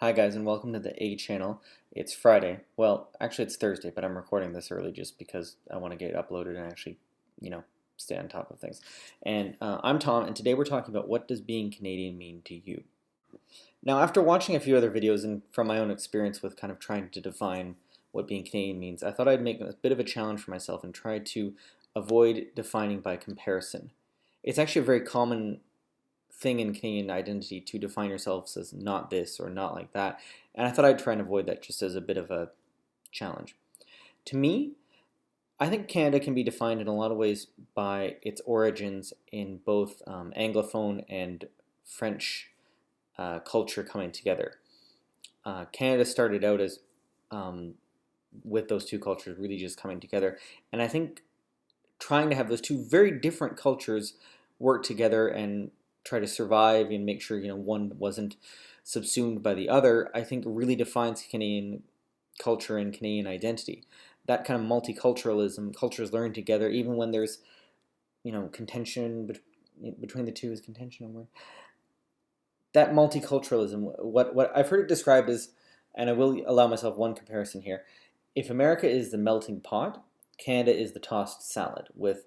Hi guys and welcome to the A channel. It's Friday. Well, actually it's Thursday, but I'm recording this early just because I want to get it uploaded and actually, you know, stay on top of things. And I'm Tom, and today we're talking about what does being Canadian mean to you. Now, after watching a few other videos and from my own experience with kind of trying to define what being Canadian means, I thought I'd make a bit of a challenge for myself and try to avoid defining by comparison. It's actually a very common thing in Canadian identity to define yourselves as not this or not like that. And I thought I'd try and avoid that just as a bit of a challenge. To me, I think Canada can be defined in a lot of ways by its origins in both Anglophone and French culture coming together. Canada started out as with those two cultures really just coming together, and I think trying to have those two very different cultures work together and try to survive and make sure one wasn't subsumed by the other, I think really defines Canadian culture and Canadian identity. That kind of multiculturalism, cultures learn together, even when there's contention between the two. Is contention a word? That multiculturalism, what I've heard it described as, and I will allow myself one comparison here. If America is the melting pot, Canada is the tossed salad, with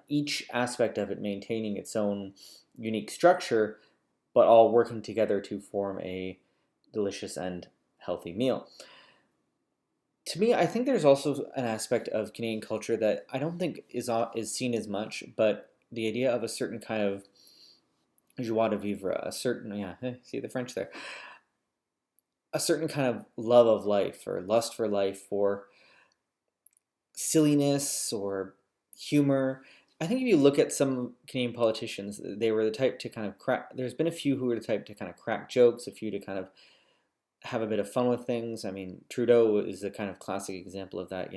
each aspect of it maintaining its own unique structure, but all working together to form a delicious and healthy meal. To me, I think there's also an aspect of Canadian culture that I don't think is seen as much, but the idea of a certain kind of joie de vivre, a certain, yeah, see the French there, a certain kind of love of life or lust for life or silliness or humor. I think if you look at some Canadian politicians, they were the type to kind of crack. There's been a few who were the type to kind of crack jokes, a few to kind of have a bit of fun with things. I mean, Trudeau is a kind of classic example of that,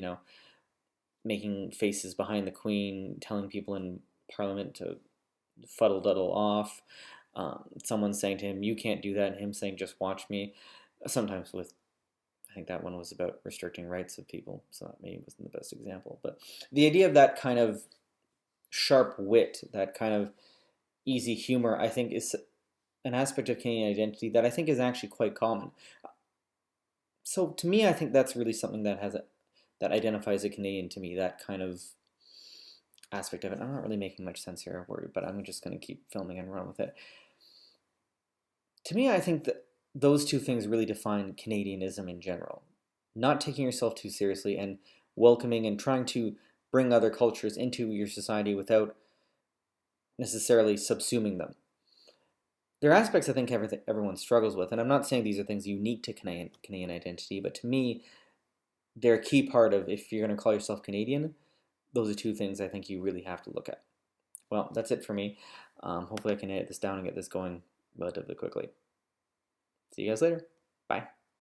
making faces behind the Queen, telling people in Parliament to fuddle duddle off. Someone saying to him, "You can't do that," and him saying, "Just watch me." Sometimes with, I think that one was about restricting rights of people, so that maybe wasn't the best example. But the idea of that kind of sharp wit, that kind of easy humor, I think is an aspect of Canadian identity that I think is actually quite common. So to me, I think that's really something that identifies a Canadian to me. That kind of aspect of it. I'm not really making much sense here, but I'm just going to keep filming and run with it. To me, I think that those two things really define Canadianism in general. Not taking yourself too seriously and welcoming and trying to bring other cultures into your society without necessarily subsuming them. There are aspects I think everyone struggles with, and I'm not saying these are things unique to Canadian identity, but to me, they're a key part of if you're going to call yourself Canadian, those are two things I think you really have to look at. Well, that's it for me. Hopefully I can edit this down and get this going relatively quickly. See you guys later. Bye.